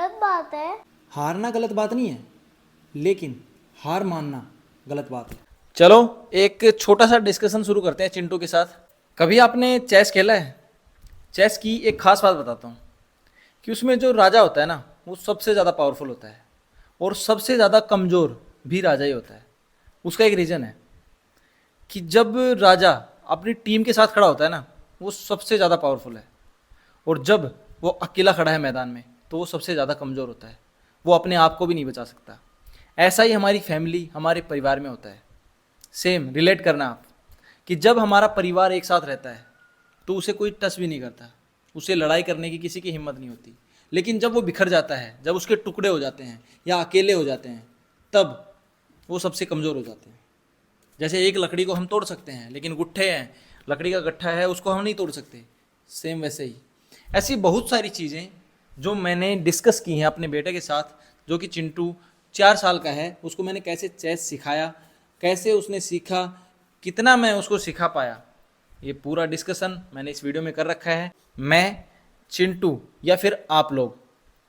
गलत बात है। हारना गलत बात नहीं है, लेकिन हार मानना गलत बात है। चलो एक छोटा सा डिस्कशन शुरू करते हैं चिंटू के साथ। कभी आपने चेस खेला है? चेस की एक खास बात बताता हूँ कि उसमें जो राजा होता है ना, वो सबसे ज़्यादा पावरफुल होता है और सबसे ज़्यादा कमज़ोर भी राजा ही होता है। उसका एक रीज़न है कि जब राजा अपनी टीम के साथ खड़ा होता है ना, वो सबसे ज़्यादा पावरफुल है, और जब वो अकेला खड़ा है मैदान में तो वो सबसे ज़्यादा कमज़ोर होता है, वो अपने आप को भी नहीं बचा सकता। ऐसा ही हमारी फैमिली, हमारे परिवार में होता है। सेम रिलेट करना आप, कि जब हमारा परिवार एक साथ रहता है तो उसे कोई टच भी नहीं करता, उसे लड़ाई करने की किसी की हिम्मत नहीं होती। लेकिन जब वो बिखर जाता है, जब उसके टुकड़े हो जाते हैं या अकेले हो जाते हैं, तब वो सबसे कमज़ोर हो जाते हैं। जैसे एक लकड़ी को हम तोड़ सकते हैं, लेकिन गुट्ठे हैं, लकड़ी का गट्ठा है, उसको हम नहीं तोड़ सकते। सेम वैसे ही ऐसी बहुत सारी चीज़ें जो मैंने डिस्कस की हैं अपने बेटे के साथ, जो कि चिंटू 4 साल का है। उसको मैंने कैसे चेस सिखाया, कैसे उसने सीखा, कितना मैं उसको सिखा पाया, ये पूरा डिस्कशन मैंने इस वीडियो में कर रखा है। मैं, चिंटू या फिर आप लोग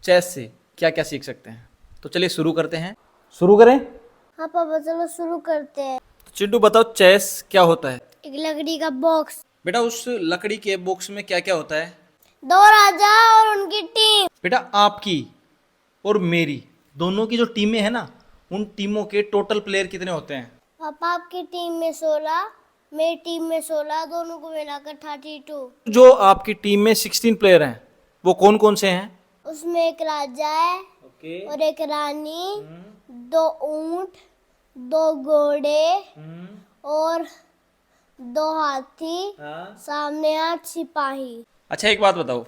चेस से क्या क्या सीख सकते हैं, तो चलिए शुरू करते हैं। शुरू करें? हाँ पापा चलो शुरू करते हैं। तो चिंटू बताओ, चेस क्या होता है? एक लकड़ी का बॉक्स, बेटा उस लकड़ी के बॉक्स में क्या क्या होता है? 2 राजा और उनकी टीम। बेटा आपकी और मेरी दोनों की जो टीमें हैं ना, उन टीमों के टोटल प्लेयर कितने होते हैं? पापा आपकी टीम में 16, मेरी टीम में 16, दोनों को मिलाकर 32। जो आपकी टीम में 16 प्लेयर हैं, वो कौन कौन से हैं? उसमें एक राजा है और एक रानी, 2 ऊंट, 2 घोड़े और 2 हाथी, सामने 8 सिपाही। अच्छा एक बात बताओ,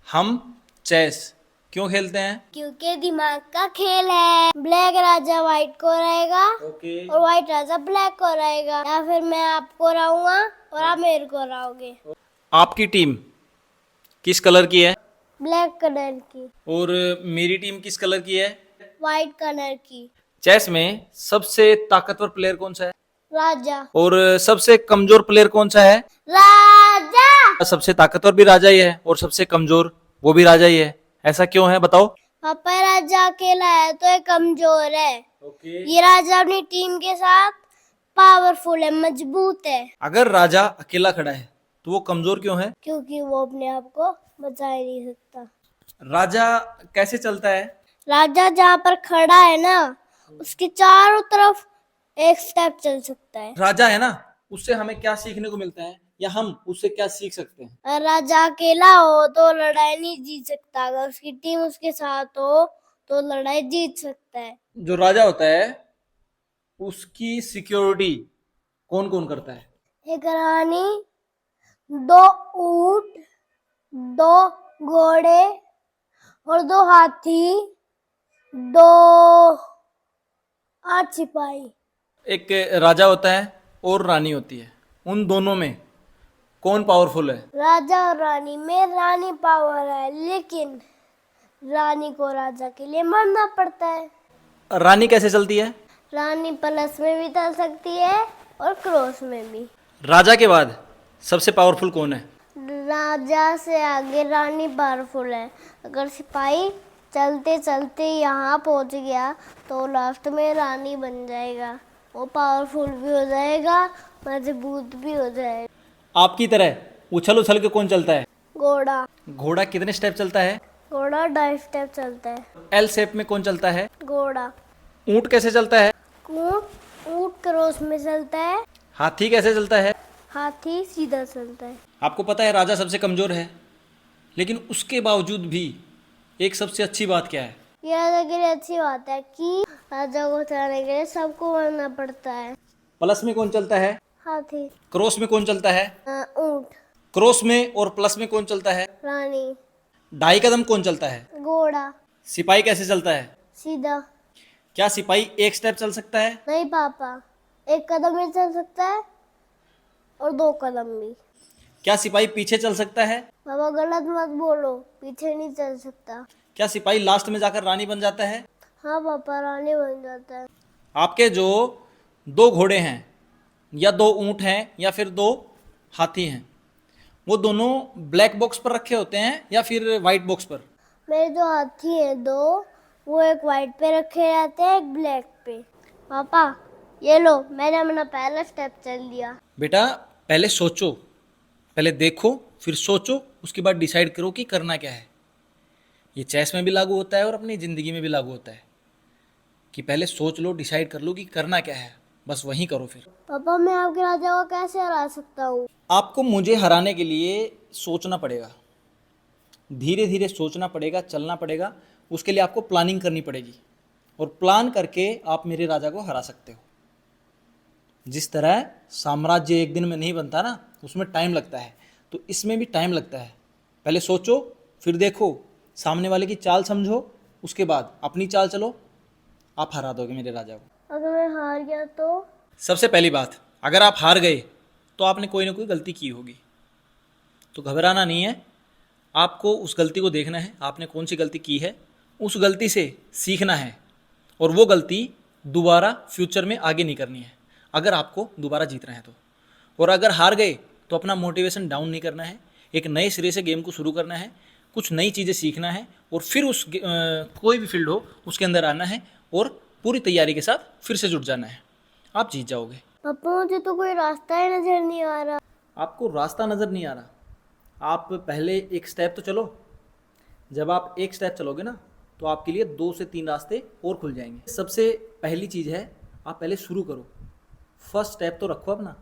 हम चेस क्यों खेलते हैं? क्योंकि दिमाग का खेल है। ब्लैक राजा व्हाइट को रहेगा और व्हाइट राजा ब्लैक को रहेगा, या फिर मैं आपको रहूंगा और आप मेरे को रहोगे। आपकी टीम किस कलर की है? ब्लैक कलर की। और मेरी टीम किस कलर की है? व्हाइट कलर की। चेस में सबसे ताकतवर प्लेयर कौन सा है? राजा। और सबसे कमजोर प्लेयर कौन सा है? राजा। सबसे ताकतवर भी राजा ही है और सबसे कमजोर वो भी राजा ही है। ऐसा क्यों है बताओ? पापा राजा अकेला है तो ये कमजोर है। ये राजा अपनी टीम के साथ पावरफुल है, मजबूत है। अगर राजा अकेला खड़ा है तो वो कमजोर क्यों है? क्योंकि वो अपने आप को बचा ही नहीं सकता। राजा कैसे चलता है? राजा जहाँ पर खड़ा है ना, उसके चारों तरफ एक स्टेप चल सकता है। राजा है ना, उससे हमें क्या सीखने को मिलता है, या हम उससे क्या सीख सकते हैं? अगर राजा अकेला हो तो लड़ाई नहीं जीत सकता, अगर उसकी टीम उसके साथ हो तो लड़ाई जीत सकता है। जो राजा होता है उसकी सिक्योरिटी कौन कौन करता है? एक रानी, 2 ऊंट, 2 घोड़े और 2 हाथी, 2 8 सिपाही। एक राजा होता है और रानी होती है, उन दोनों में कौन पावरफुल है? राजा और रानी में रानी पावर है, लेकिन रानी को राजा के लिए मरना पड़ता है। रानी कैसे चलती है? रानी प्लस में भी चल सकती है और क्रॉस में भी। राजा के बाद सबसे पावरफुल कौन है? राजा से आगे रानी पावरफुल है। अगर सिपाही चलते चलते यहाँ पहुँच गया तो लास्ट में रानी बन जाएगा, वो पावरफुल भी हो जाएगा, मजबूत भी हो जाएगा। आपकी तरह उछल उछल के कौन चलता है? घोड़ा। घोड़ा कितने स्टेप चलता है? घोड़ा 2.5 स्टेप चलता है। एल शेप में कौन चलता है? घोड़ा। ऊंट कैसे चलता है? ऊंट ऊंट क्रॉस में चलता है। हाथी कैसे चलता है? हाथी सीधा चलता है। आपको पता है राजा सबसे कमजोर है, लेकिन उसके बावजूद भी एक सबसे अच्छी बात क्या है? ये राजा के लिए अच्छी बात है कि राजा को चलाने के लिए सबको मरना पड़ता है। प्लस में कौन चलता है? हाथी। क्रॉस में कौन चलता है? ऊंट। क्रॉस में और प्लस में कौन चलता है? रानी। 2.5 कदम कौन चलता है? घोड़ा। सिपाही कैसे चलता है? सीधा। क्या सिपाही एक स्टेप चल सकता है? नहीं पापा, 1 कदम भी चल सकता है और 2 कदम भी। क्या सिपाही पीछे चल सकता है? पापा गलत मत बोलो, पीछे नहीं चल सकता। क्या सिपाही लास्ट में जाकर रानी बन जाता है? हाँ पापा, रानी बन जाता है। आपके जो 2 घोड़े हैं या 2 ऊंट हैं या फिर 2 हाथी हैं, वो दोनों ब्लैक बॉक्स पर रखे होते हैं या फिर वाइट बॉक्स पर? मेरे जो हाथी हैं दो, वो एक वाइट पे रखे रहते हैं, एक ब्लैक पे। पापा ये लो, मैंने अपना पहला स्टेप चल लिया। बेटा पहले सोचो, पहले देखो, फिर सोचो, उसके बाद डिसाइड करो कि करना क्या है। ये चेस में भी लागू होता है और अपनी ज़िंदगी में भी लागू होता है कि पहले सोच लो, डिसाइड कर लो कि करना क्या है, बस वही करो। फिर पापा मैं आपके राजा को कैसे हरा सकता हूँ? आपको मुझे हराने के लिए सोचना पड़ेगा, धीरे धीरे सोचना पड़ेगा, चलना पड़ेगा। उसके लिए आपको प्लानिंग करनी पड़ेगी और प्लान करके आप मेरे राजा को हरा सकते हो। जिस तरह साम्राज्य एक दिन में नहीं बनता ना, उसमें टाइम लगता है, तो इसमें भी टाइम लगता है। पहले सोचो, फिर देखो, सामने वाले की चाल समझो, उसके बाद अपनी चाल चलो, आप हरा दोगे मेरे राजा को। अगर मैं हार गया तो? सबसे पहली बात, अगर आप हार गए तो आपने कोई ना कोई गलती की होगी, तो घबराना नहीं है। आपको उस गलती को देखना है, आपने कौन सी गलती की है, उस गलती से सीखना है और वो गलती दोबारा फ्यूचर में आगे नहीं करनी है, अगर आपको दोबारा जीतना है तो। और अगर हार गए तो अपना मोटिवेशन डाउन नहीं करना है, एक नए सिरे से गेम को शुरू करना है, कुछ नई चीज़ें सीखना है और फिर कोई भी फील्ड हो उसके अंदर आना है और पूरी तैयारी के साथ फिर से जुट जाना है, आप जीत जाओगे। पापा मुझे तो कोई रास्ता ही नजर नहीं आ रहा। आपको रास्ता नज़र नहीं आ रहा? आप पहले एक स्टेप तो चलो। जब आप एक स्टेप चलोगे ना, तो आपके लिए 2 से 3 रास्ते और खुल जाएंगे। सबसे पहली चीज़ है, आप पहले शुरू करो, फर्स्ट स्टेप तो रखो अपना,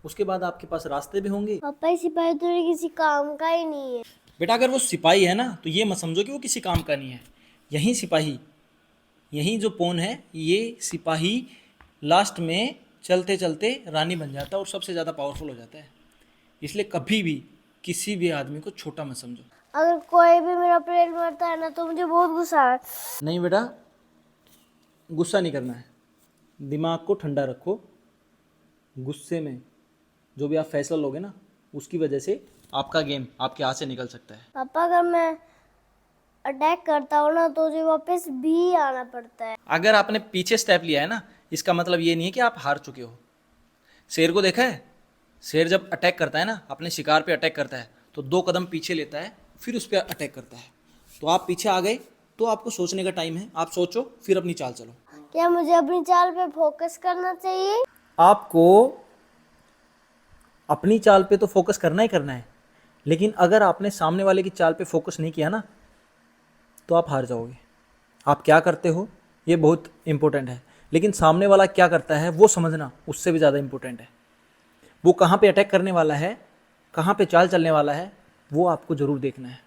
उसके बाद आपके पास रास्ते भी होंगे। पापा ये सिपाही तो ये किसी काम का ही नहीं है। बेटा अगर वो सिपाही है ना, तो ये मत समझो कि वो किसी काम का नहीं है। यही सिपाही, यही जो पौन है, ये सिपाही लास्ट में चलते चलते रानी बन जाता है और सबसे ज़्यादा पावरफुल हो जाता है। इसलिए कभी भी किसी भी आदमी को छोटा मत समझो। अगर कोई भी मेरा प्लेयर मारता है ना, तो मुझे बहुत गुस्सा है। नहीं बेटा, गुस्सा नहीं करना है, दिमाग को ठंडा रखो। गुस्से में जो भी आप फैसला लोगे ना, उसकी वजह से आपका गेम आपके हाथ से निकल सकता है। पापा अगर मैं अटैक करता हूँ ना, तो मुझे वापस भी आना पड़ता है। अगर आपने पीछे स्टेप लिया है ना, इसका मतलब ये नहीं है कि आप हार चुके हो। शेर को देखा है? शेर जब अटैक करता है ना, अपने शिकार पे अटैक करता है, तो 2 कदम पीछे लेता है, फिर उस पर अटैक करता है। तो आप पीछे आ गए, तो आपको सोचने का टाइम है, आप सोचो फिर अपनी चाल चलो। क्या मुझे अपनी चाल पे फोकस करना चाहिए? आपको अपनी चाल पे तो फोकस करना ही करना है, लेकिन अगर आपने सामने वाले की चाल पे फोकस नहीं किया ना, तो आप हार जाओगे। आप क्या करते हो ये बहुत इंपॉर्टेंट है, लेकिन सामने वाला क्या करता है वो समझना उससे भी ज़्यादा इंपॉर्टेंट है। वो कहाँ पे अटैक करने वाला है, कहाँ पे चाल चलने वाला है, वो आपको ज़रूर देखना है,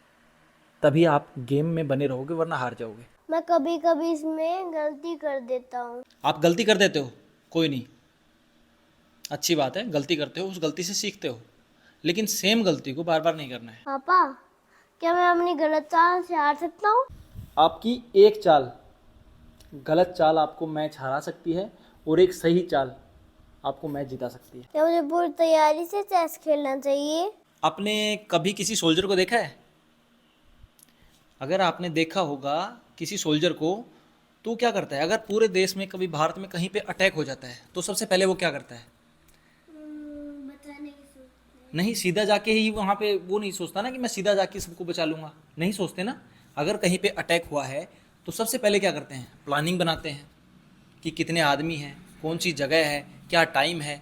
तभी आप गेम में बने रहोगे, वरना हार जाओगे। मैं कभी कभी इसमें गलती कर देता हूँ। आप गलती कर देते हो, कोई नहीं, अच्छी बात है, गलती करते हो, उस गलती से सीखते हो, लेकिन सेम गलती को बार बार नहीं करना है। पापा क्या मैं अपनी गलत चाल से हार सकता हूँ? आपकी एक चाल, गलत चाल आपको मैच हरा सकती है और एक सही चाल आपको मैच जिता सकती है। क्या मुझे पूरी तैयारी से चेस खेलना चाहिए? आपने कभी किसी सोल्जर को देखा है? अगर आपने देखा होगा किसी सोल्जर को, तो क्या करता है? अगर पूरे देश में कभी भारत में कहीं पे अटैक हो जाता है, तो सबसे पहले वो क्या करता है? नहीं, सीधा जाके ही वहाँ पे वो नहीं सोचता ना कि मैं सीधा जाके सबको बचा लूँगा, नहीं सोचते ना। अगर कहीं पे अटैक हुआ है तो सबसे पहले क्या करते हैं? प्लानिंग बनाते हैं कि कितने आदमी हैं, कौन सी जगह है, क्या टाइम है,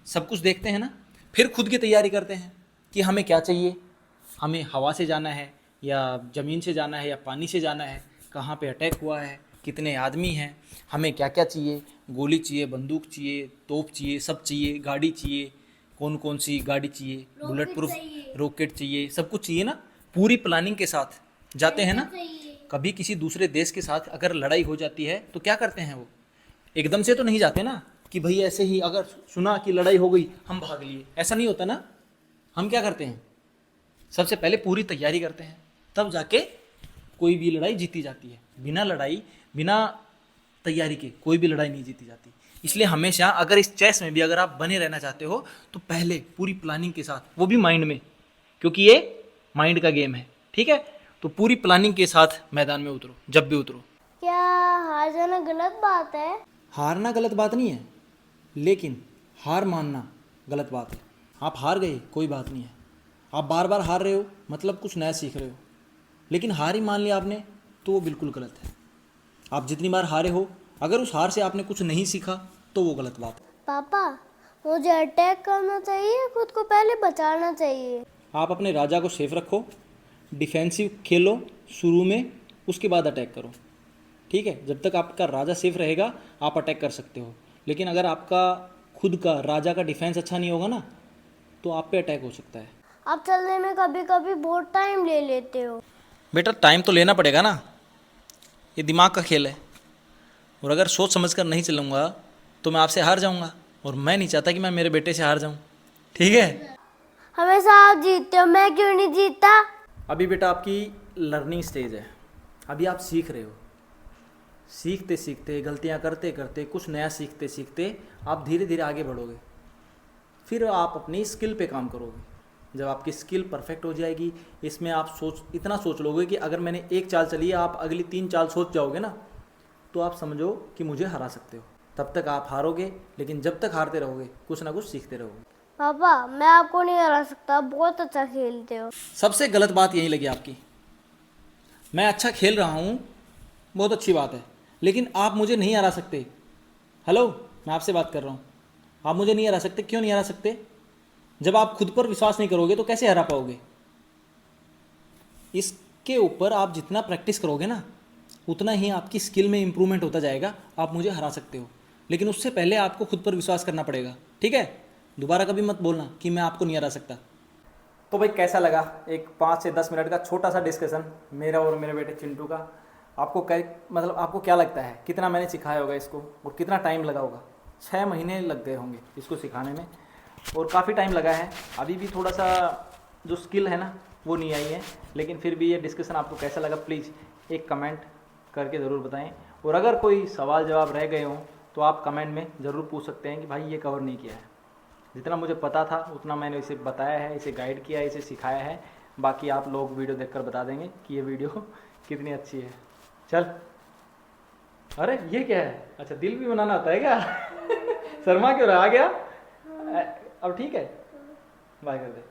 सब कुछ देखते हैं ना। फिर खुद की तैयारी करते हैं कि हमें क्या चाहिए, हमें हवा से जाना है या ज़मीन से जाना है या पानी से जाना है, कहाँ पे अटैक हुआ है, कितने आदमी हैं, हमें क्या क्या चाहिए, गोली चाहिए, बंदूक चाहिए, तोप चाहिए, सब चाहिए, गाड़ी चाहिए, कौन कौन सी गाड़ी चाहिए, बुलेट प्रूफ रॉकेट चाहिए, सब कुछ चाहिए ना। पूरी प्लानिंग के साथ जाते हैं ना। कभी किसी दूसरे देश के साथ अगर लड़ाई हो जाती है तो क्या करते हैं? वो एकदम से तो नहीं जाते ना कि भाई ऐसे ही अगर सुना कि लड़ाई हो गई हम भाग लिए, ऐसा नहीं होता ना। हम क्या करते हैं? सबसे पहले पूरी तैयारी करते हैं, तब जाके कोई भी लड़ाई जीती जाती है। बिना लड़ाई, बिना तैयारी के कोई भी लड़ाई नहीं जीती जाती। इसलिए हमेशा अगर इस चेस में भी अगर आप बने रहना चाहते हो, तो पहले पूरी प्लानिंग के साथ, वो भी माइंड में, क्योंकि ये माइंड का गेम है, ठीक है। तो पूरी प्लानिंग के साथ मैदान में उतरो, जब भी उतरो। क्या हार जाना गलत बात है? हारना गलत बात नहीं है, लेकिन हार मानना गलत बात है। आप हार गए, कोई बात नहीं है। आप बार बार हार रहे हो, मतलब कुछ नया सीख रहे हो। लेकिन हार ही मान लिया आपने तो वो बिल्कुल गलत है। आप जितनी बार हारे हो, अगर उस हार से आपने कुछ नहीं सीखा तो वो गलत बात है। पापा, मुझे अटैक करना चाहिए, खुद को पहले बचाना चाहिए। आप अपने राजा को सेफ रखो, डिफेंसिव खेलो शुरू में, उसके बाद अटैक करो, ठीक है। जब तक आपका राजा सेफ रहेगा आप अटैक कर सकते हो, लेकिन अगर आपका खुद का राजा का डिफेंस अच्छा नहीं होगा ना तो आप पे अटैक हो सकता है। आप चलने में कभी कभी बहुत टाइम ले लेते हो। बेटा टाइम तो लेना पड़ेगा ना, ये दिमाग का खेल है, और अगर सोच समझ कर नहीं चलूँगा तो मैं आपसे हार जाऊँगा, और मैं नहीं चाहता कि मैं मेरे बेटे से हार जाऊँ, ठीक है। हमेशा आप जीतते हो, मैं क्यों नहीं जीतता? अभी बेटा आपकी लर्निंग स्टेज है, अभी आप सीख रहे हो। सीखते सीखते, गलतियाँ करते करते, कुछ नया सीखते सीखते आप धीरे धीरे आगे बढ़ोगे, फिर आप अपनी स्किल पे काम करोगे। जब आपकी स्किल परफेक्ट हो जाएगी, इसमें आप इतना सोच लोगे कि अगर मैंने एक चाल चली है, आप अगली 3 चाल सोच जाओगे ना, तो आप समझो कि मुझे हरा सकते हो। तब तक आप हारोगे, लेकिन जब तक हारते रहोगे कुछ ना कुछ सीखते रहोगे। पापा, मैं आपको नहीं हरा सकता, बहुत अच्छा खेलते हो। सबसे गलत बात यही लगी आपकी। मैं अच्छा खेल रहा हूँ, बहुत अच्छी बात है, लेकिन आप मुझे नहीं हरा सकते। हेलो, मैं आपसे बात कर रहा हूँ, आप मुझे नहीं हरा सकते। क्यों नहीं हरा सकते? जब आप खुद पर विश्वास नहीं करोगे तो कैसे हरा पाओगे? इसके ऊपर आप जितना प्रैक्टिस करोगे ना, उतना ही आपकी स्किल में इम्प्रूवमेंट होता जाएगा, आप मुझे हरा सकते हो। लेकिन उससे पहले आपको खुद पर विश्वास करना पड़ेगा, ठीक है। दोबारा कभी मत बोलना कि मैं आपको नहीं हरा सकता। तो भाई कैसा लगा एक 5 से 10 मिनट का छोटा सा डिस्कशन मेरा और मेरे बेटे चिंटू का? आपको मतलब आपको क्या लगता है कितना मैंने सिखाया होगा इसको, और कितना टाइम लगा होगा? 6 महीने लग गए होंगे इसको सिखाने में, और काफ़ी टाइम लगा है। अभी भी थोड़ा सा जो स्किल है ना वो नहीं आई है, लेकिन फिर भी ये डिस्कशन आपको कैसा लगा प्लीज़ एक कमेंट करके ज़रूर बताएं। और अगर कोई सवाल जवाब रह गए हों तो आप कमेंट में ज़रूर पूछ सकते हैं कि भाई ये कवर नहीं किया है। जितना मुझे पता था उतना मैंने इसे बताया है, इसे गाइड किया है, इसे सिखाया है। बाकी आप लोग वीडियो देखकर बता देंगे कि ये वीडियो कितनी अच्छी है। चल, अरे ये क्या है? अच्छा, दिल भी बनाना होता है क्या? शर्मा क्यों रहा? आ गया अब? ठीक है, बाय कर दे।